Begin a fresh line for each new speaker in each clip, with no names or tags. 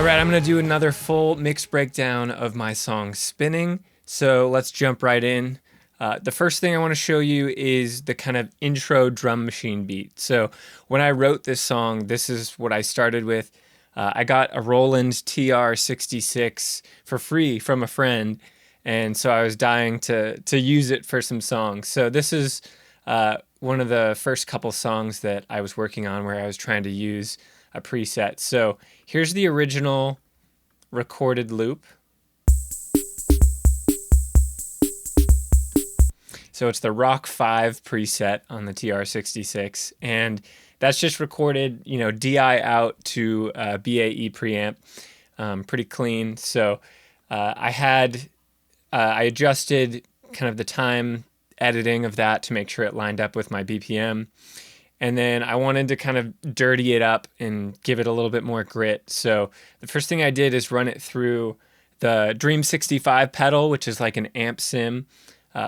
right, I'm going to do another full mix breakdown of my song Spinning. So let's jump right in. The first thing I want to show you is the kind of intro drum machine beat. So when I wrote this song, this is what I started with. I got a Roland TR-66 for free from a friend, and so I was dying to use it for some songs. So this is one of the first couple songs that I was working on where I was trying to use a preset. So here's the original recorded loop. So it's the Rock 5 preset on the TR-66, and that's just recorded, DI out to BAE preamp, pretty clean. So I adjusted kind of the time editing of that to make sure it lined up with my BPM. And then I wanted to kind of dirty it up and give it a little bit more grit. So the first thing I did is run it through the Dream 65 pedal, which is like an amp sim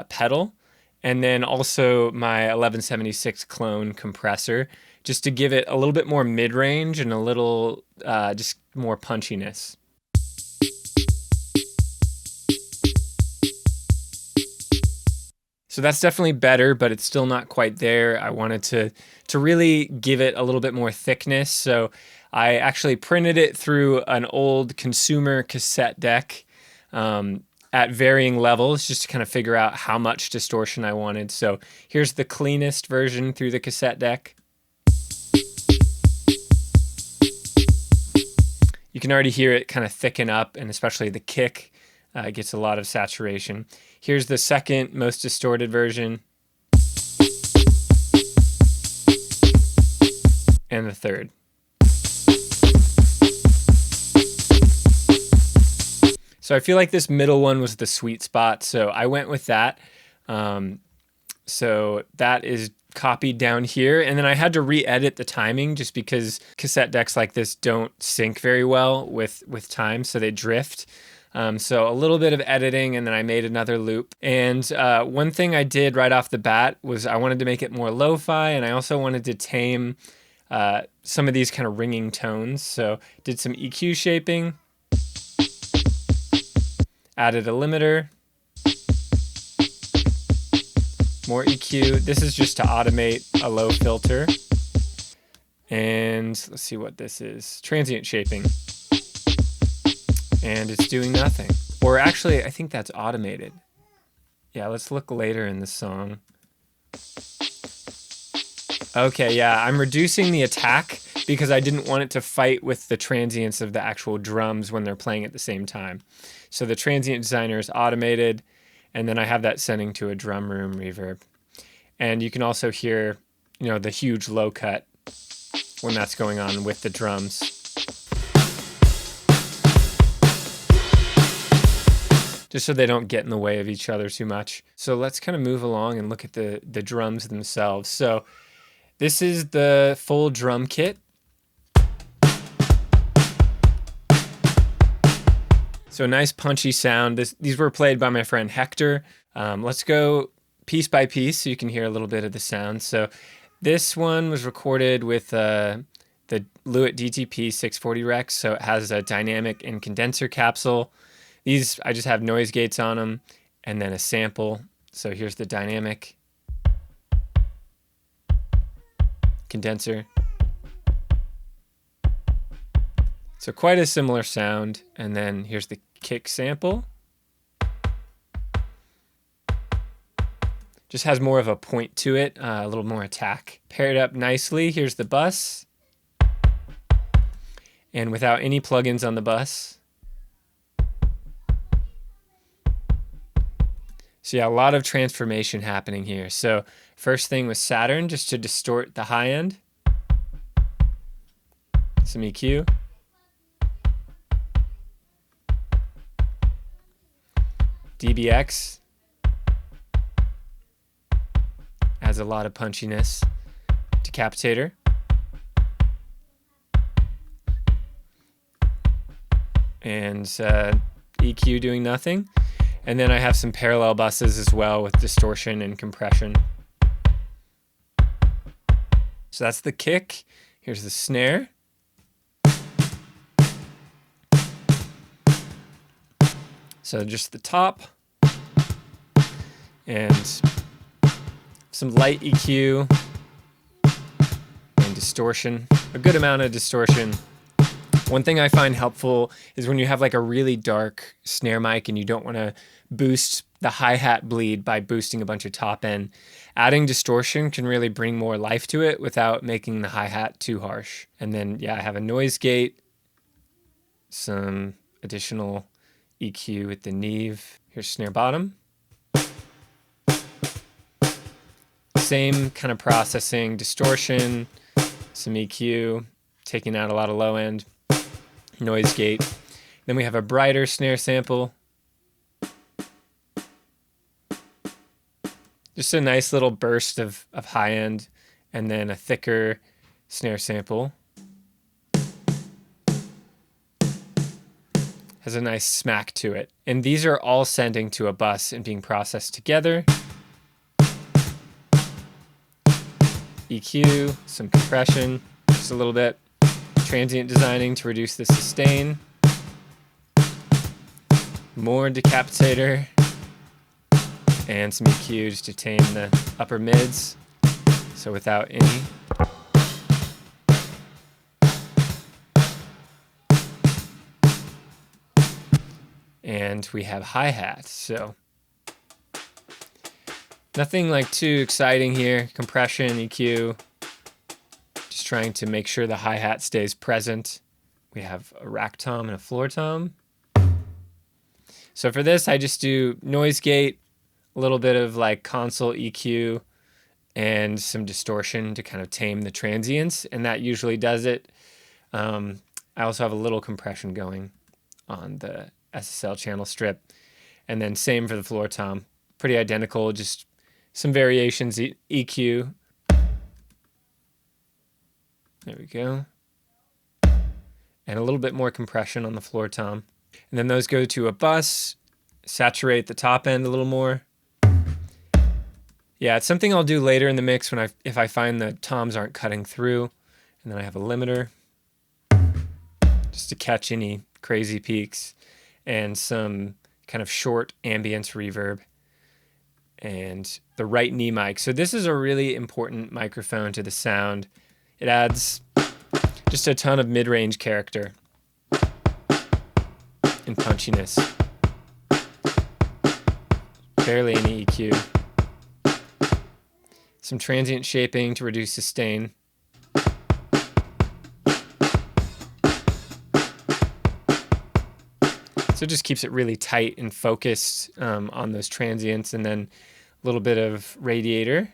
pedal. And then also my 1176 clone compressor, just to give it a little bit more mid-range and a little just more punchiness. So that's definitely better, but it's still not quite there. I wanted to really give it a little bit more thickness. So I actually printed it through an old consumer cassette deck at varying levels, just to kind of figure out how much distortion I wanted. So here's the cleanest version through the cassette deck. You can already hear it kind of thicken up, and especially the kick gets a lot of saturation. Here's the second most distorted version. And the third. So I feel like this middle one was the sweet spot, so I went with that. So that is copied down here, and then I had to re-edit the timing just because cassette decks like this don't sync very well with time, so they drift. So a little bit of editing, and then I made another loop. And one thing I did right off the bat was I wanted to make it more lo-fi, and I also wanted to tame some of these kind of ringing tones. So did some EQ shaping, added a limiter, more EQ. This is just to automate a low filter. And let's see what this is. Transient shaping. And it's doing nothing. Or actually, I think that's automated. Yeah, let's look later in the song. Okay, yeah, I'm reducing the attack because I didn't want it to fight with the transients of the actual drums when they're playing at the same time. So the transient designer is automated, and then I have that setting to a drum room reverb. And you can also hear, the huge low cut when that's going on with the drums. Just so they don't get in the way of each other too much. So let's kind of move along and look at the drums themselves. So this is the full drum kit. So nice punchy sound. These were played by my friend Hector. Let's go piece by piece so you can hear a little bit of the sound. So this one was recorded with the Lewitt DTP 640 Rex. So it has a dynamic and condenser capsule. These, I just have noise gates on them, and then a sample. So here's the dynamic, condenser. So quite a similar sound. And then here's the kick sample. Just has more of a point to it, a little more attack. Paired up nicely. Here's the bus. And without any plugins on the bus. So yeah, a lot of transformation happening here. So first thing was Saturn, just to distort the high end. Some EQ. DBX adds a lot of punchiness. Decapitator. And EQ doing nothing. And then I have some parallel buses as well with distortion and compression. So that's the kick. Here's the snare. So just the top and some light EQ and distortion, a good amount of distortion. One thing I find helpful is when you have like a really dark snare mic and you don't want to boost the hi-hat bleed by boosting a bunch of top end, adding distortion can really bring more life to it without making the hi-hat too harsh. And then, yeah, I have a noise gate, some additional EQ at the neve. Here's snare bottom. Same kind of processing, distortion, some EQ, taking out a lot of low end, noise gate. Then we have a brighter snare sample. Just a nice little burst of high end, and then a thicker snare sample. Has a nice smack to it. And these are all sending to a bus and being processed together. EQ, some compression, just a little bit. Transient designing to reduce the sustain. More decapitator. And some EQ just to tame the upper mids. So without any. And we have hi-hat, so nothing like too exciting here. Compression, EQ, just trying to make sure the hi-hat stays present. We have a rack tom and a floor tom. So for this, I just do noise gate, a little bit of like console EQ, and some distortion to kind of tame the transients, and that usually does it. I also have a little compression going on the SSL channel strip, and then same for the floor tom. Pretty identical, just some variations, EQ. There we go. And a little bit more compression on the floor tom. And then those go to a bus, saturate the top end a little more. Yeah, it's something I'll do later in the mix when if I find the toms aren't cutting through. And then I have a limiter just to catch any crazy peaks, and some kind of short ambience reverb, and the right knee mic. So this is a really important microphone to the sound. It adds just a ton of mid-range character and punchiness. Barely any EQ. Some transient shaping to reduce sustain. So it just keeps it really tight and focused on those transients, and then a little bit of radiator.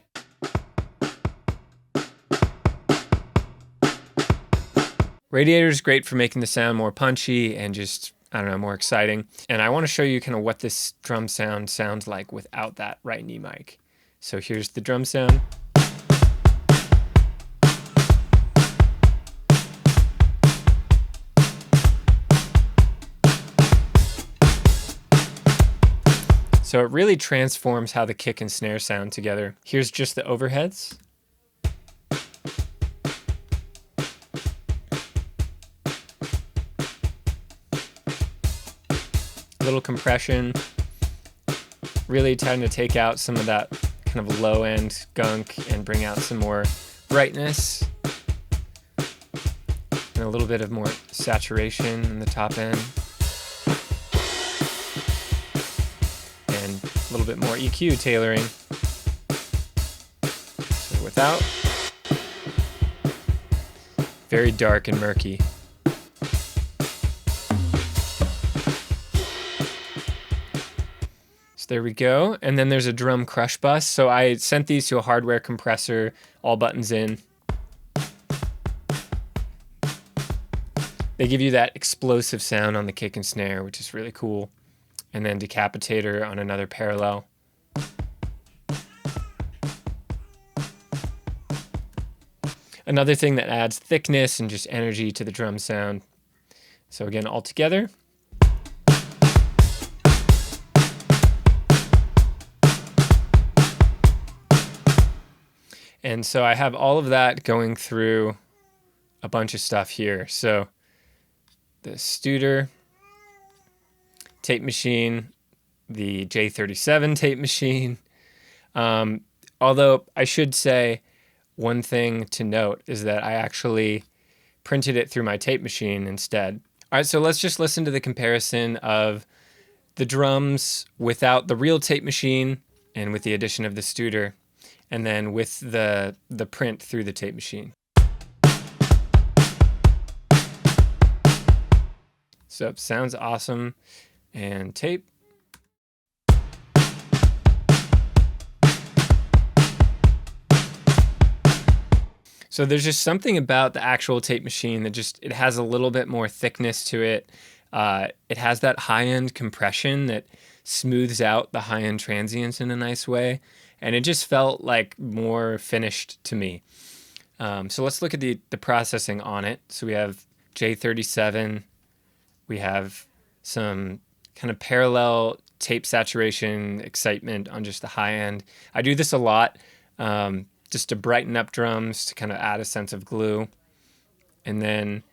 Radiator is great for making the sound more punchy and just, I don't know, more exciting. And I want to show you kind of what this drum sound sounds like without that right knee mic. So here's the drum sound. So it really transforms how the kick and snare sound together. Here's just the overheads. A little compression. Really trying to take out some of that kind of low end gunk and bring out some more brightness. And a little bit of more saturation in the top end. A little bit more EQ tailoring. So without, very dark and murky. So there we go. And then there's a drum crush bus. So I sent these to a hardware compressor, all buttons in. They give you that explosive sound on the kick and snare, which is really cool. And then decapitator on another parallel. Another thing that adds thickness and just energy to the drum sound. So again, all together. And so I have all of that going through a bunch of stuff here. So the Studer tape machine, the J37 tape machine. Although I should say one thing to note is that I actually printed it through my tape machine instead. All right, so let's just listen to the comparison of the drums without the real tape machine and with the addition of the Studer, and then with the print through the tape machine. So it sounds awesome. And tape. So there's just something about the actual tape machine that it has a little bit more thickness to it. It has that high-end compression that smooths out the high-end transients in a nice way. And it just felt like more finished to me. So let's look at the processing on it. So we have J37. We have some kind of parallel tape saturation excitement on just the high end. I do this a lot just to brighten up drums, to kind of add a sense of glue. And then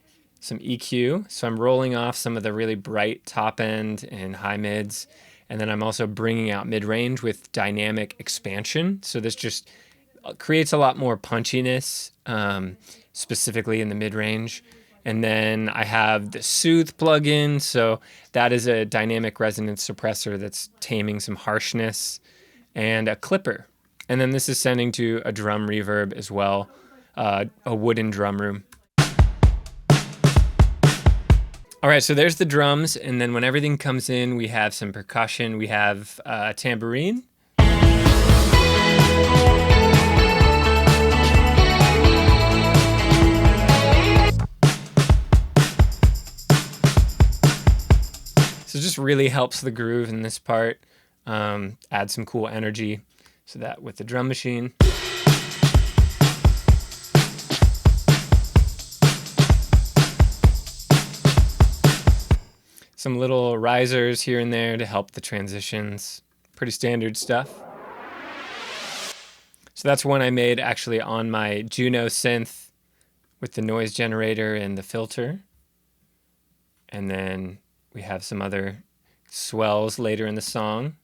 some EQ. So I'm rolling off some of the really bright top end and high mids. And then I'm also bringing out mid-range with dynamic expansion. So this just creates a lot more punchiness, specifically in the mid-range. And then I have the Soothe plugin. So that is a dynamic resonance suppressor that's taming some harshness, and a clipper. And then this is sending to a drum reverb as well, a wooden drum room. All right, so there's the drums. And then when everything comes in, we have some percussion. We have a tambourine. So it just really helps the groove in this part, add some cool energy. So that with the drum machine. Some little risers here and there to help the transitions. Pretty standard stuff. So that's one I made actually on my Juno synth with the noise generator and the filter. And then we have some other swells later in the song.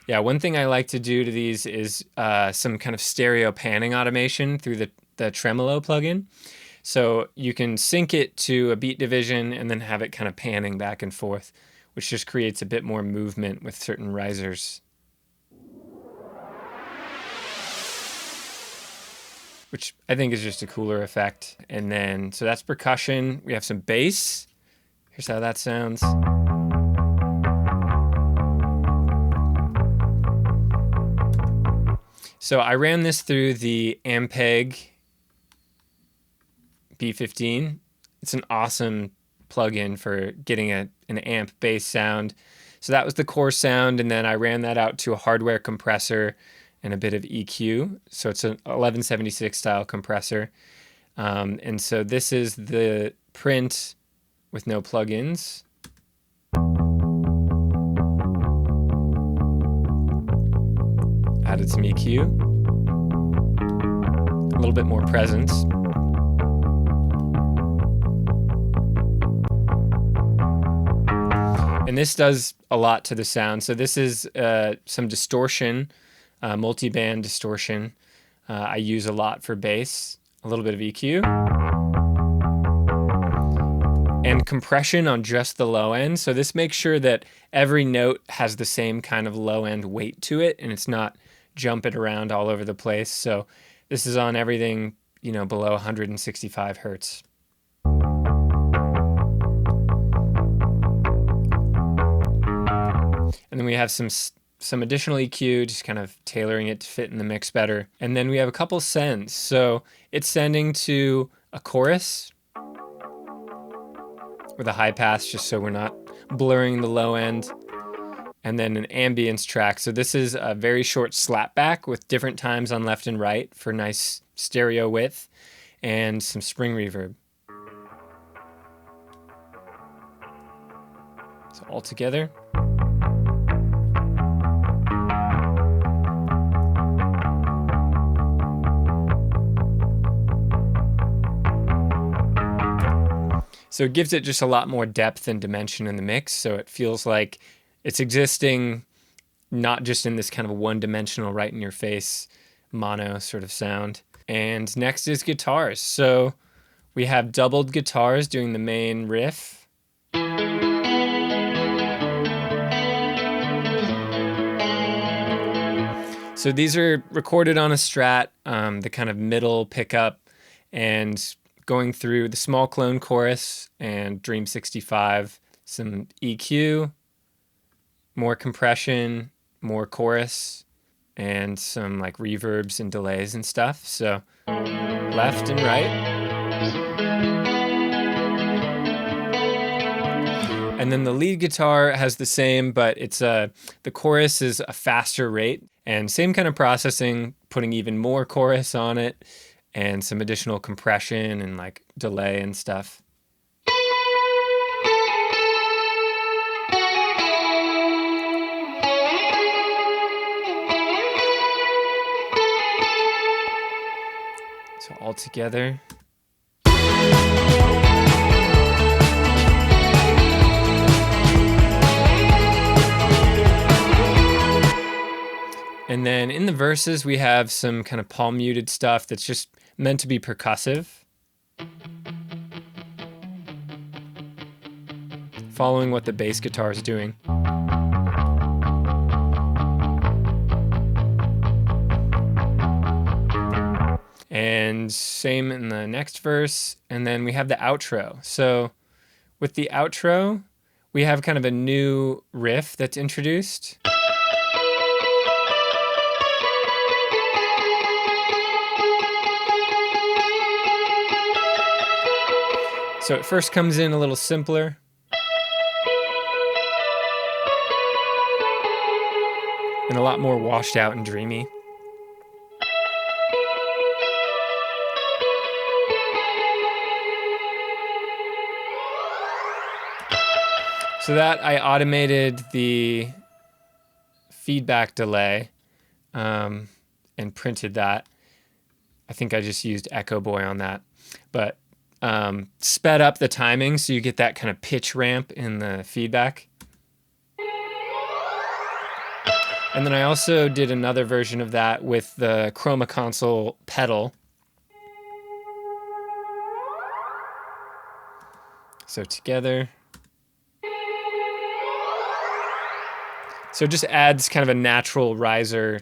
Yeah, one thing I like to do to these is some kind of stereo panning automation through the tremolo plugin. So you can sync it to a beat division and then have it kind of panning back and forth, which just creates a bit more movement with certain risers. Which I think is just a cooler effect. And then, so that's percussion. We have some bass. Here's how that sounds. So I ran this through the Ampeg B15. It's an awesome plugin for getting an amp bass sound. So that was the core sound, and then I ran that out to a hardware compressor and a bit of EQ. So it's an 1176 style compressor. And so this is the print with no plugins. Added some EQ. A little bit more presence. And this does a lot to the sound. So this is some distortion, multi-band distortion. I use a lot for bass, a little bit of EQ. And compression on just the low end. So this makes sure that every note has the same kind of low end weight to it, and it's not jumping around all over the place. So this is on everything, below 165 hertz. And then we have some additional EQ, just kind of tailoring it to fit in the mix better. And then we have a couple sends. So it's sending to a chorus with a high pass, just so we're not blurring the low end. And then an ambience track. So this is a very short slapback with different times on left and right for nice stereo width, and some spring reverb. So all together. So it gives it just a lot more depth and dimension in the mix. So it feels like it's existing not just in this kind of one-dimensional, right in your face mono sort of sound. And next is guitars. So we have doubled guitars doing the main riff. So these are recorded on a Strat, the kind of middle pickup, and going through the small clone chorus and Dream 65, some EQ, more compression, more chorus, and some like reverbs and delays and stuff. So left and right. And then the lead guitar has the same, but it's the chorus is a faster rate, and same kind of processing, putting even more chorus on it and some additional compression and like delay and stuff. So all together. And then in the verses, we have some kind of palm muted stuff that's just meant to be percussive, following what the bass guitar is doing. And same in the next verse. And then we have the outro. So with the outro, we have kind of a new riff that's introduced. So it first comes in a little simpler. And a lot more washed out and dreamy. So that I automated the feedback delay and printed that. I think I just used Echo Boy on that. But sped up the timing so you get that kind of pitch ramp in the feedback. And then I also did another version of that with the Chroma Console pedal. So together. So it just adds kind of a natural riser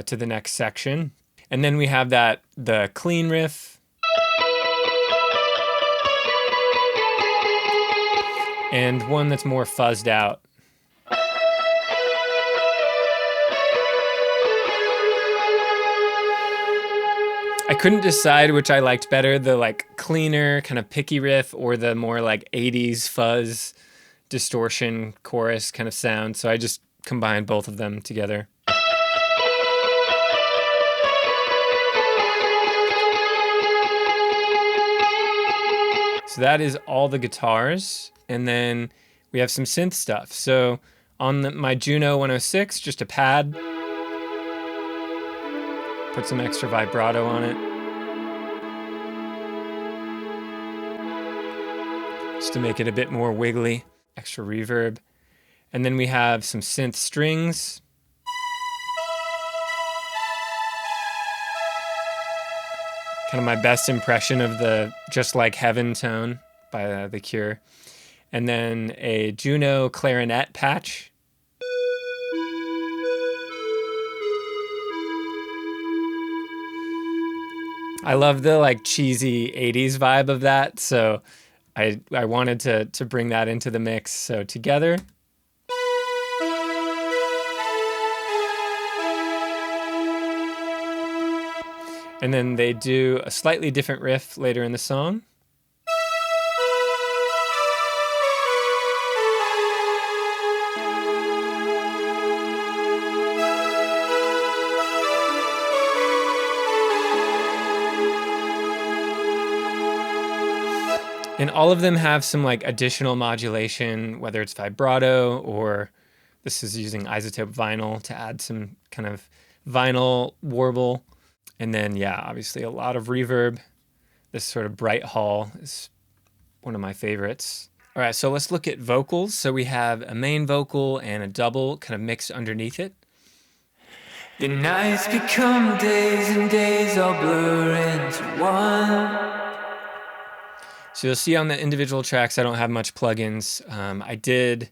to the next section. And then we have the clean riff. And one that's more fuzzed out. I couldn't decide which I liked better, the like cleaner kind of picky riff or the more like 80s fuzz distortion chorus kind of sound. So I just combined both of them together. So that is all the guitars. And then we have some synth stuff. So on my Juno 106, just a pad. Put some extra vibrato on it. Just to make it a bit more wiggly. Extra reverb. And then we have some synth strings. Kind of my best impression of the Just Like Heaven tone by The Cure. And then a Juno clarinet patch. I love the like cheesy 80s vibe of that, so I wanted to bring that into the mix. So together. And then they do a slightly different riff later in the song. And all of them have some like additional modulation, whether it's vibrato or this is using isotope vinyl to add some kind of vinyl warble. And then, yeah, obviously a lot of reverb. This sort of bright hall is one of my favorites. All right, so let's look at vocals. So we have a main vocal and a double kind of mixed underneath it.
The nights become days and days all blur into one.
So you'll see on the individual tracks, I don't have much plugins. I did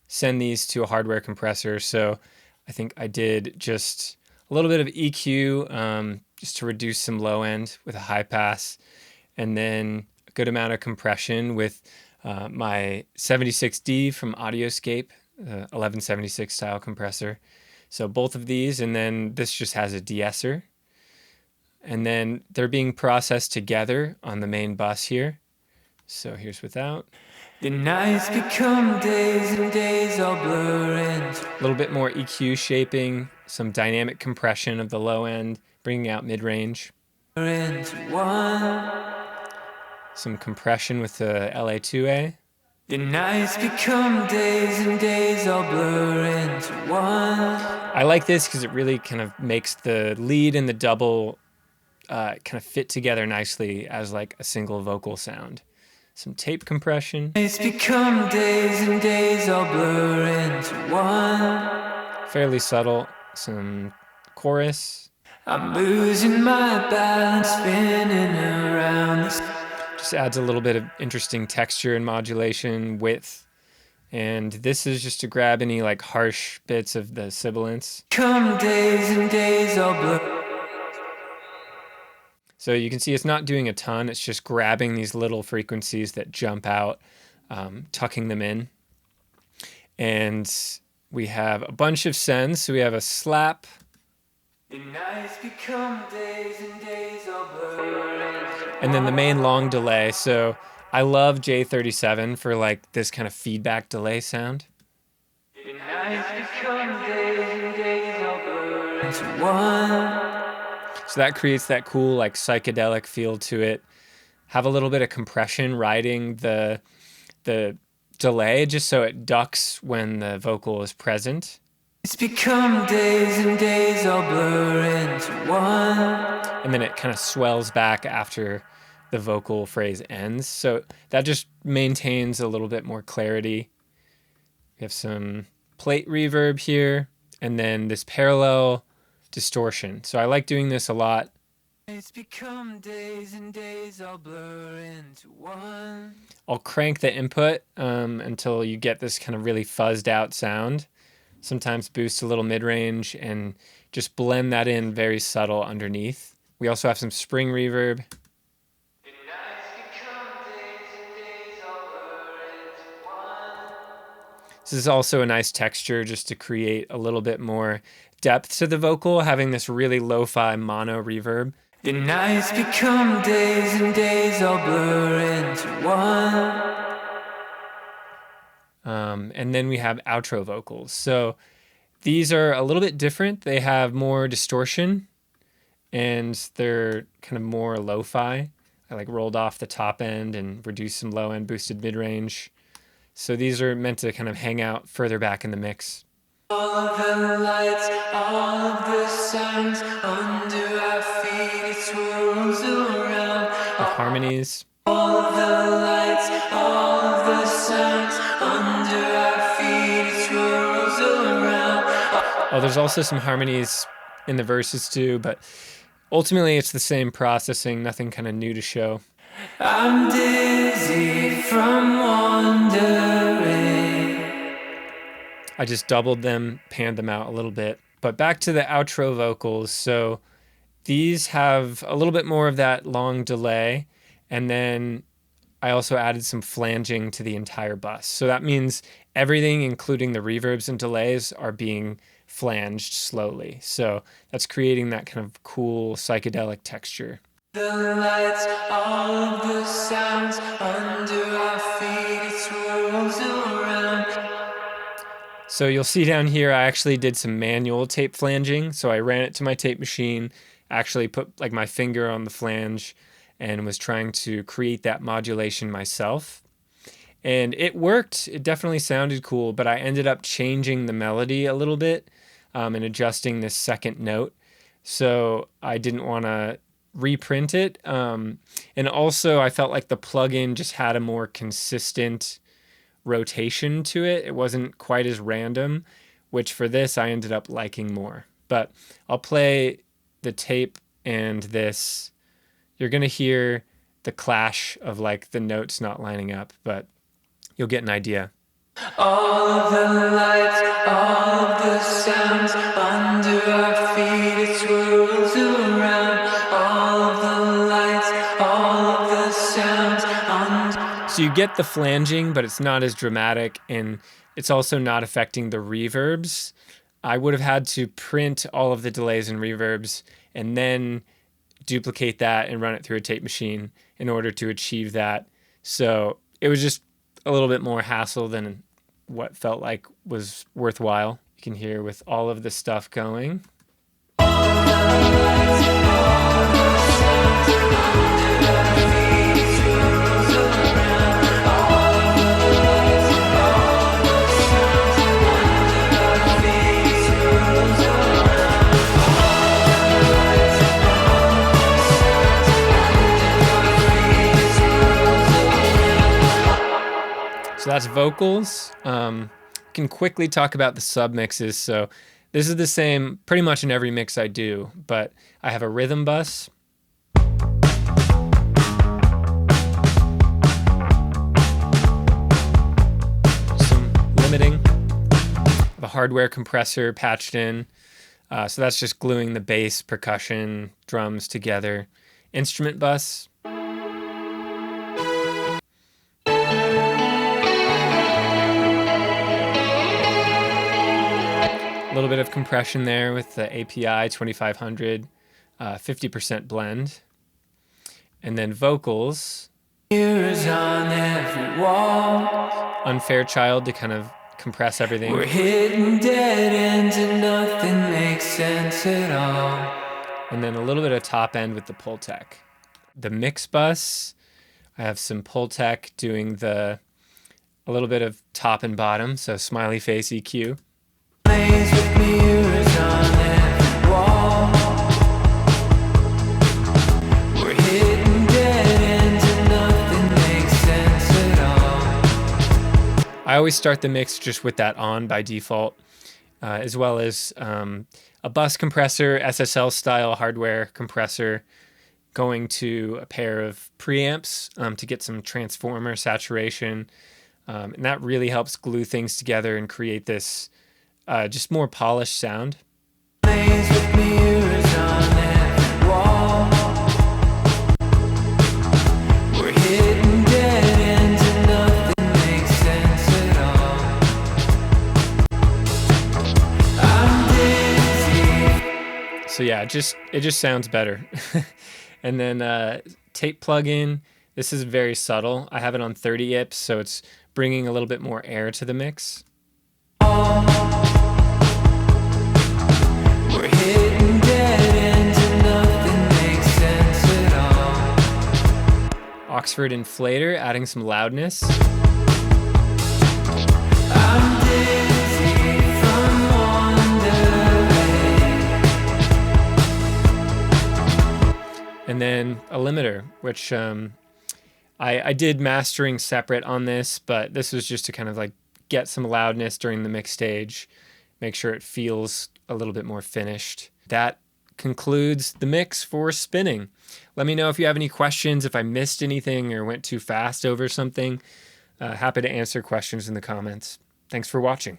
send these to a hardware compressor, so I think I did just a little bit of EQ just to reduce some low end with a high pass, and then a good amount of compression with my 76D from Audioscape, 1176 style compressor. So both of these, and then this just has a de-esser. And then they're being processed together on the main bus here. So here's without.
The nights become days and days all blur into
A little bit more EQ shaping, some dynamic compression of the low end, bringing out mid-range.
one.
Some compression with the LA2A.
The nights become days and days all blur into one.
I like this because it really kind of makes the lead and the double kind of fit together nicely as like a single vocal sound. Some tape compression.
It's become days and days all blur into one.
Fairly subtle. Some chorus.
I'm losing my balance, spinning around this.
Just adds a little bit of interesting texture and modulation, width. And this is just to grab any like harsh bits of the sibilance.
Come days and days all blur.
So you can see it's not doing a ton. It's just grabbing these little frequencies that jump out, tucking them in. And we have a bunch of sends. So we have a slap.
The nights become days and days all blur.
And then the main long delay. So I love J37 for like this kind of feedback delay sound.
The nights become days and days all blur into one.
So that creates that cool like psychedelic feel to it. Have a little bit of compression riding the delay just so it ducks when the vocal is present.
It's become days and days all blur into one.
And then it kind of swells back after the vocal phrase ends. So that just maintains a little bit more clarity. We have some plate reverb here, and then this parallel distortion. So I like doing this a lot.
It's become days and days all blur into one.
I'll crank the input until you get this kind of really fuzzed out sound. Sometimes boost a little mid-range and just blend that in very subtle underneath. We also have some spring reverb.
The nights become days and days all blur into one.
This is also a nice texture just to create a little bit more depth to the vocal, having this really lo-fi mono reverb.
The nights become days and days all blur into one.
And then we have outro vocals. So these are a little bit different. They have more distortion and they're kind of more lo-fi. I like rolled off the top end and reduced some low end, boosted mid-range. So these are meant to kind of hang out further back in the mix.
All of the lights, all of the sounds under our feet, it swirls around.
With harmonies.
All of the lights, all of the sounds under our feet, it swirls around.
Oh, there's also some harmonies in the verses too, but ultimately it's the same processing, nothing kind of new to show.
I'm dizzy from wandering.
I just doubled them, panned them out a little bit. But back to the outro vocals. So these have a little bit more of that long delay. And then I also added some flanging to the entire bus. So that means everything, including the reverbs and delays, are being flanged slowly. So that's creating that kind of cool psychedelic texture.
The lights, all of the sounds under our feet, it swirls around.
So you'll see down here, I actually did some manual tape flanging. So I ran it to my tape machine, actually put like my finger on the flange and was trying to create that modulation myself. And it worked. It definitely sounded cool, but I ended up changing the melody a little bit and adjusting this second note. So I didn't want to reprint it. And also I felt like the plugin just had a more consistent rotation to it. It wasn't quite as random, which for this I ended up liking more. But I'll play the tape and this. You're going to hear the clash of like the notes not lining up, but you'll get an idea.
All of the lights, all of the sounds under our feet, it swirls around. All of the lights, all of the sounds under.
So you get the flanging, but it's not as dramatic, and it's also not affecting the reverbs. I would have had to print all of the delays and reverbs and then duplicate that and run it through a tape machine in order to achieve that. So it was just a little bit more hassle than what felt like was worthwhile. You can hear with all of the stuff going. So that's vocals. Can quickly talk about the submixes. So this is the same pretty much in every mix I do, but I have a rhythm bus. Some limiting. I have a hardware compressor patched in. So that's just gluing the bass, percussion, drums together. Instrument bus. A little bit of compression there with the API 2500, 50% blend. And then vocals.
Mirrors on every wall.
Unfair Child to kind of compress everything.
We're hitting dead ends and nothing makes sense at all.
And then a little bit of top end with the Pultec. The mix bus, I have some Pultec doing a little bit of top and bottom, so smiley face EQ.
With mirrors on every wall. We're hitting dead ends and nothing makes sense at all.
I always start the mix just with that on by default, as well as a bus compressor, SSL style hardware compressor, going to a pair of preamps to get some transformer saturation. And that really helps glue things together and create this just more polished sound.
With mirrors on every wall. We're hitting dead ends and nothing makes sense at all. I'm dizzy.
So yeah, it just sounds better. And then tape plugin. This is very subtle. I have it on 30 IPS, so it's bringing a little bit more air to the mix.
We're hitting dead ends and nothing makes sense at all.
Oxford Inflator, adding some loudness.
I'm dizzy from wandering.
And then a limiter, which I did mastering separate on this, but this was just to kind of like get some loudness during the mix stage, make sure it feels a little bit more finished. That concludes the mix for spinning. Let me know if you have any questions, if I missed anything or went too fast over something. Happy to answer questions in the comments. Thanks for watching.